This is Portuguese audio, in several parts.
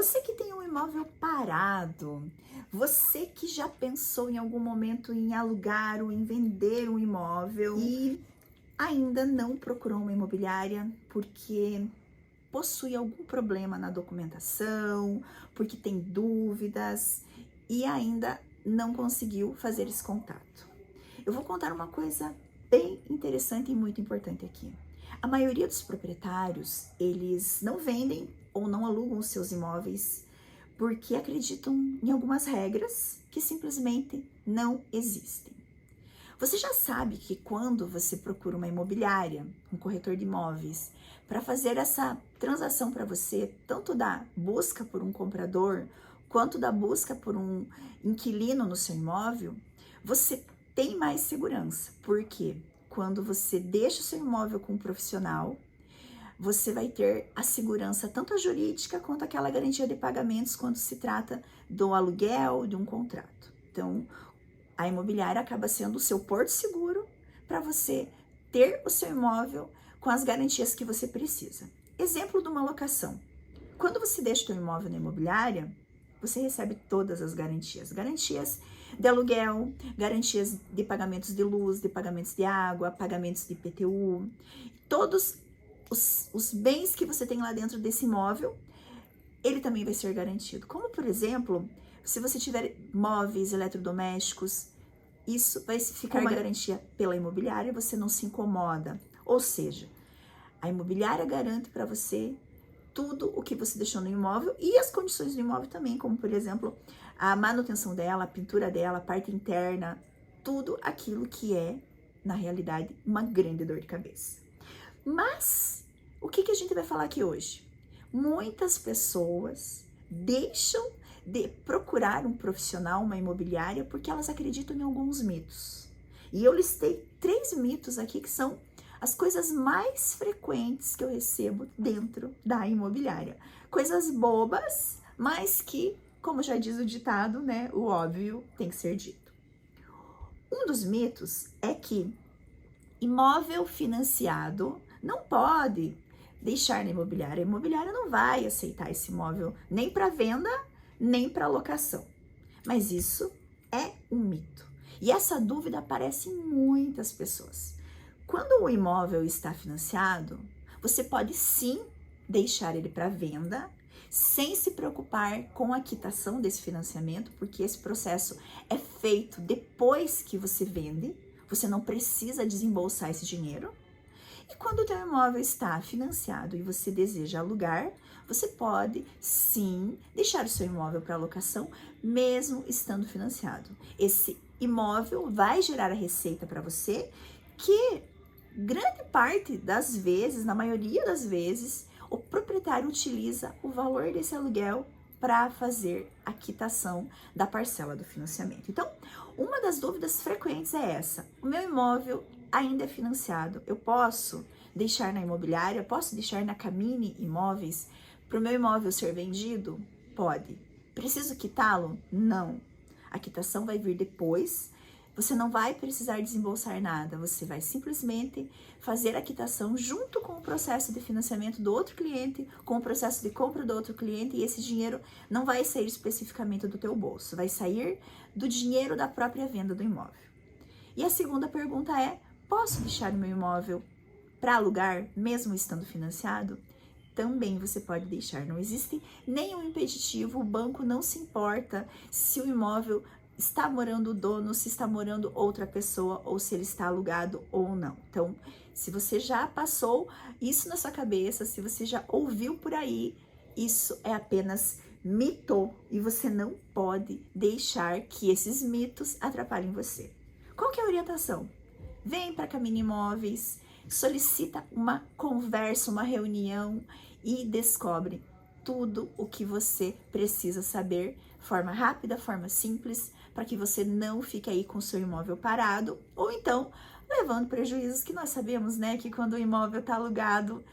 Você que tem um imóvel parado, você que já pensou em algum momento em alugar ou em vender um imóvel e ainda não procurou uma imobiliária porque possui algum problema na documentação, porque tem dúvidas e ainda não conseguiu fazer esse contato. Eu vou contar uma coisa bem interessante e muito importante aqui. A maioria dos proprietários, eles não vendem ou não alugam os seus imóveis porque acreditam em algumas regras que simplesmente não existem. Você já sabe que quando você procura uma imobiliária, um corretor de imóveis, para fazer essa transação para você, tanto da busca por um comprador, quanto da busca por um inquilino no seu imóvel, você tem mais segurança. Porque quando você deixa o seu imóvel com um profissional, você vai ter a segurança, tanto a jurídica quanto aquela garantia de pagamentos quando se trata do aluguel, de um contrato. Então, a imobiliária acaba sendo o seu porto seguro para você ter o seu imóvel com as garantias que você precisa. Exemplo de uma locação. Quando você deixa o seu imóvel na imobiliária, você recebe todas as garantias. Garantias de aluguel, garantias de pagamentos de luz, de pagamentos de água, pagamentos de IPTU. Todos os bens que você tem lá dentro desse imóvel, ele também vai ser garantido. Como, por exemplo, se você tiver móveis, eletrodomésticos, isso vai ficar uma garantia pela imobiliária, você não se incomoda. Ou seja, a imobiliária garante para você tudo o que você deixou no imóvel e as condições do imóvel também, como, por exemplo, a manutenção dela, a pintura dela, a parte interna, tudo aquilo que é, na realidade, uma grande dor de cabeça. Mas, o que a gente vai falar aqui hoje? Muitas pessoas deixam de procurar um profissional, uma imobiliária, porque elas acreditam em alguns mitos. E eu listei 3 mitos aqui que são as coisas mais frequentes que eu recebo dentro da imobiliária. Coisas bobas, mas que, como já diz o ditado, né, o óbvio tem que ser dito. Um dos mitos é que imóvel financiado não pode deixar na imobiliária. A imobiliária não vai aceitar esse imóvel nem para venda, nem para locação. Mas isso é um mito. E essa dúvida aparece em muitas pessoas. Quando o imóvel está financiado, você pode sim deixar ele para venda, sem se preocupar com a quitação desse financiamento, porque esse processo é feito depois que você vende. Você não precisa desembolsar esse dinheiro. E quando o teu imóvel está financiado e você deseja alugar, você pode sim deixar o seu imóvel para locação, mesmo estando financiado. Esse imóvel vai gerar a receita para você, que grande parte das vezes, na maioria das vezes, o proprietário utiliza o valor desse aluguel para fazer a quitação da parcela do financiamento. Então, uma das dúvidas frequentes é essa: o meu imóvel ainda é financiado, eu posso deixar na imobiliária, posso deixar na Camini Imóveis para o meu imóvel ser vendido? Pode. Preciso quitá-lo? Não. A quitação vai vir depois. Você não vai precisar desembolsar nada, você vai simplesmente fazer a quitação junto com o processo de financiamento do outro cliente, com o processo de compra do outro cliente, e esse dinheiro não vai sair especificamente do teu bolso, vai sair do dinheiro da própria venda do imóvel. E a segunda pergunta é: posso deixar o meu imóvel para alugar, mesmo estando financiado? Também você pode deixar, não existe nenhum impeditivo, o banco não se importa se o imóvel está morando o dono, se está morando outra pessoa, ou se ele está alugado ou não. Então, se você já passou isso na sua cabeça, se você já ouviu por aí, isso é apenas mito e você não pode deixar que esses mitos atrapalhem você. Qual que é a orientação? Vem para Camini Imóveis, solicita uma conversa, uma reunião e descobre tudo o que você precisa saber, forma rápida, forma simples, para que você não fique aí com o seu imóvel parado, ou então levando prejuízos, que nós sabemos, né, que quando o imóvel está alugado,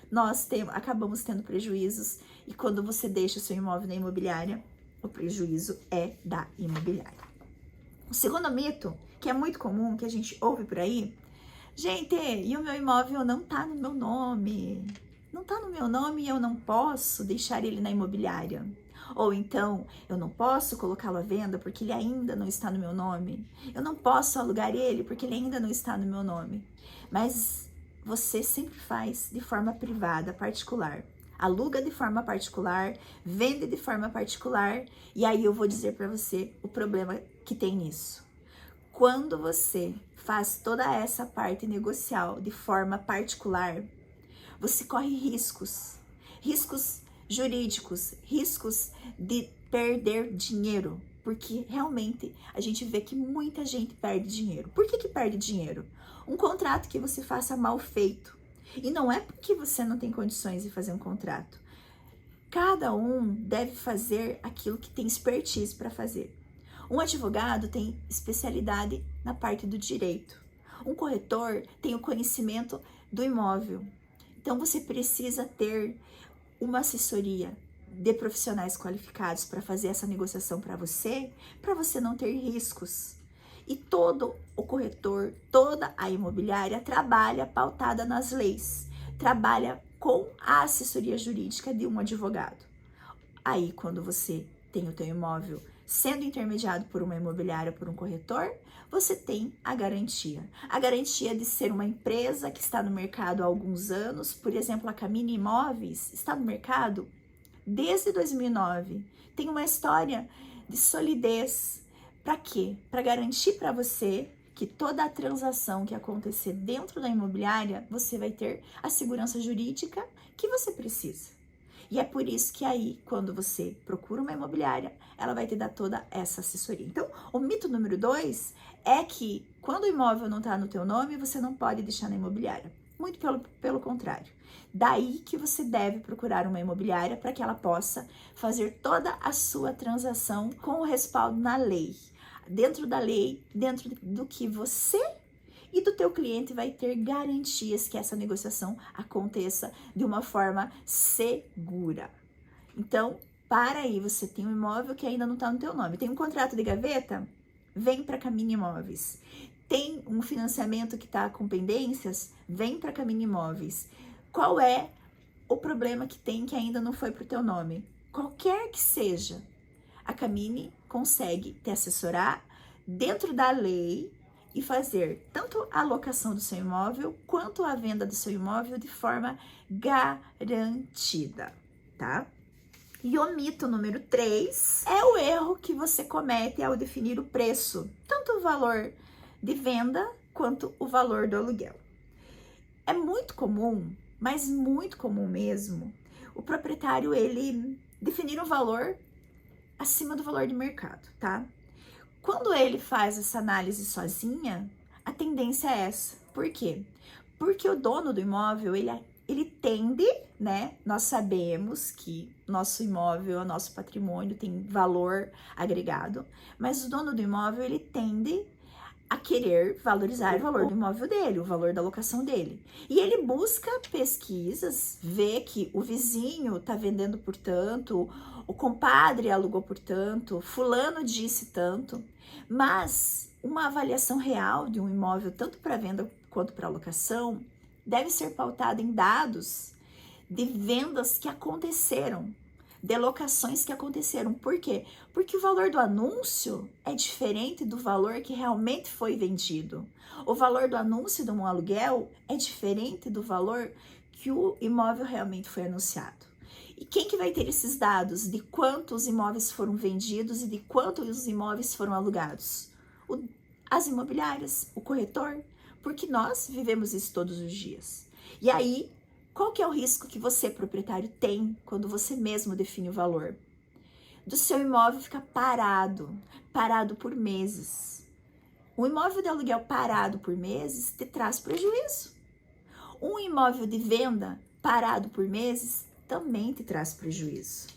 acabamos tendo prejuízos, e quando você deixa o seu imóvel na imobiliária, o prejuízo é da imobiliária. O segundo mito, que é muito comum, que a gente ouve por aí: gente, e o meu imóvel não tá no meu nome? Não tá no meu nome e eu não posso deixar ele na imobiliária. Ou então, eu não posso colocá-lo à venda porque ele ainda não está no meu nome. Eu não posso alugar ele porque ele ainda não está no meu nome. Mas você sempre faz de forma privada, particular. Aluga de forma particular, vende de forma particular. E aí eu vou dizer para você o problema que tem nisso. Quando você faz toda essa parte negocial de forma particular, você corre riscos jurídicos, riscos de perder dinheiro, porque realmente a gente vê que muita gente perde dinheiro. Por que perde dinheiro? Um contrato que você faça mal feito. E não é porque você não tem condições de fazer um contrato. Cada um deve fazer aquilo que tem expertise para fazer. Um advogado tem especialidade na parte do direito. Um corretor tem o conhecimento do imóvel. Então você precisa ter uma assessoria de profissionais qualificados para fazer essa negociação para você não ter riscos. E todo o corretor, toda a imobiliária trabalha pautada nas leis, trabalha com a assessoria jurídica de um advogado. Aí, quando você tem o teu imóvel sendo intermediado por uma imobiliária, por um corretor, você tem a garantia. A garantia de ser uma empresa que está no mercado há alguns anos. Por exemplo, a Camini Imóveis está no mercado desde 2009. Tem uma história de solidez. Para quê? Para garantir para você que toda a transação que acontecer dentro da imobiliária, você vai ter a segurança jurídica que você precisa. E é por isso que aí, quando você procura uma imobiliária, ela vai te dar toda essa assessoria. Então, o mito número 2 é que quando o imóvel não está no teu nome, você não pode deixar na imobiliária. Muito pelo contrário. Daí que você deve procurar uma imobiliária para que ela possa fazer toda a sua transação com o respaldo na lei. Dentro da lei, dentro do que você e do teu cliente vai ter garantias que essa negociação aconteça de uma forma segura. Então, para aí, você tem um imóvel que ainda não está no teu nome. Tem um contrato de gaveta? Vem para Camini Imóveis. Tem um financiamento que está com pendências? Vem para Camini Imóveis. Qual é o problema que tem que ainda não foi para o teu nome? Qualquer que seja, a Camini consegue te assessorar dentro da lei e fazer tanto a locação do seu imóvel quanto a venda do seu imóvel de forma garantida, tá? E o mito número 3 é o erro que você comete ao definir o preço, tanto o valor de venda quanto o valor do aluguel. É muito comum, mas muito comum mesmo, o proprietário ele definir um valor acima do valor de mercado, tá? Quando ele faz essa análise sozinha, a tendência é essa. Por quê? Porque o dono do imóvel, ele tende, né? Nós sabemos que nosso imóvel, nosso patrimônio tem valor agregado, mas o dono do imóvel, ele tende a querer valorizar o valor do imóvel dele, o valor da locação dele. E ele busca pesquisas, vê que o vizinho está vendendo por tanto, o compadre alugou por tanto, fulano disse tanto, mas uma avaliação real de um imóvel, tanto para venda quanto para locação, deve ser pautada em dados de vendas que aconteceram, de locações que aconteceram. Por quê? Porque o valor do anúncio é diferente do valor que realmente foi vendido. O valor do anúncio de um aluguel é diferente do valor que o imóvel realmente foi anunciado. E quem que vai ter esses dados de quantos imóveis foram vendidos e de quantos imóveis foram alugados? As imobiliárias, o corretor, porque nós vivemos isso todos os dias. E aí, qual que é o risco que você, proprietário, tem quando você mesmo define o valor? Do seu imóvel ficar parado por meses. Um imóvel de aluguel parado por meses te traz prejuízo. Um imóvel de venda parado por meses também te traz prejuízo.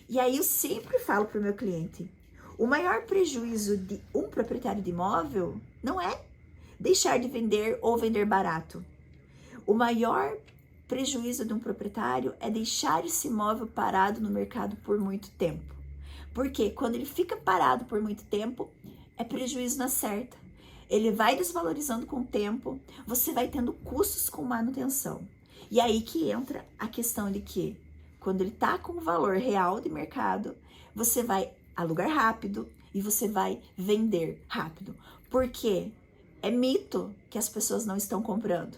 E aí eu sempre falo para o meu cliente, o maior prejuízo de um proprietário de imóvel não é deixar de vender ou vender barato. O maior prejuízo de um proprietário é deixar esse imóvel parado no mercado por muito tempo. Porque quando ele fica parado por muito tempo, é prejuízo na certa. Ele vai desvalorizando com o tempo, você vai tendo custos com manutenção. E aí que entra a questão de que, quando ele está com o valor real de mercado, você vai alugar rápido e você vai vender rápido. Por quê? É mito que as pessoas não estão comprando.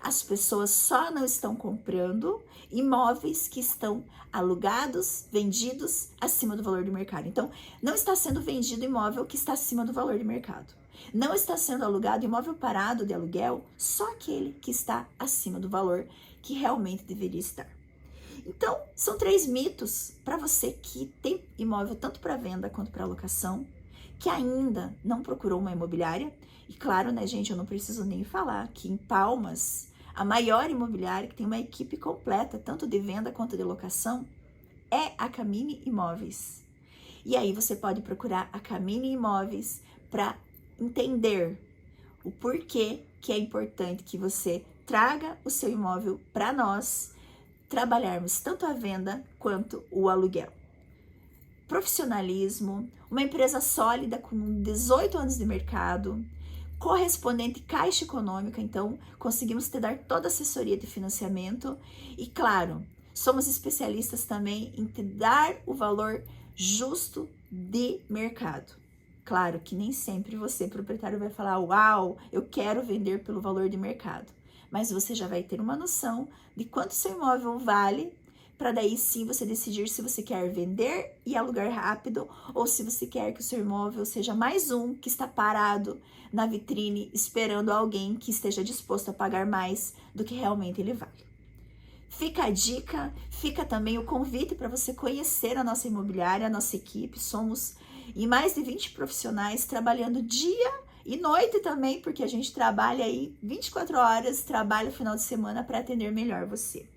As pessoas só não estão comprando imóveis que estão alugados, vendidos acima do valor de mercado. Então, não está sendo vendido imóvel que está acima do valor de mercado. Não está sendo alugado imóvel parado de aluguel, só aquele que está acima do valor que realmente deveria estar. Então, são 3 mitos para você que tem imóvel tanto para venda quanto para locação, que ainda não procurou uma imobiliária. E claro, né, gente, eu não preciso nem falar que em Palmas, a maior imobiliária, que tem uma equipe completa, tanto de venda quanto de locação, é a Camini Imóveis. E aí você pode procurar a Camini Imóveis para entender o porquê que é importante que você traga o seu imóvel para nós trabalharmos tanto a venda quanto o aluguel. Profissionalismo, uma empresa sólida com 18 anos de mercado, correspondente Caixa Econômica, então conseguimos te dar toda a assessoria de financiamento e, claro, somos especialistas também em te dar o valor justo de mercado. Claro que nem sempre você, proprietário, vai falar, uau, eu quero vender pelo valor de mercado, mas você já vai ter uma noção de quanto seu imóvel vale, para daí sim você decidir se você quer vender e alugar rápido ou se você quer que o seu imóvel seja mais um que está parado na vitrine esperando alguém que esteja disposto a pagar mais do que realmente ele vale. Fica a dica, fica também o convite para você conhecer a nossa imobiliária, a nossa equipe. Somos em mais de 20 profissionais trabalhando dia e noite também, porque a gente trabalha aí 24 horas, trabalha final de semana para atender melhor você.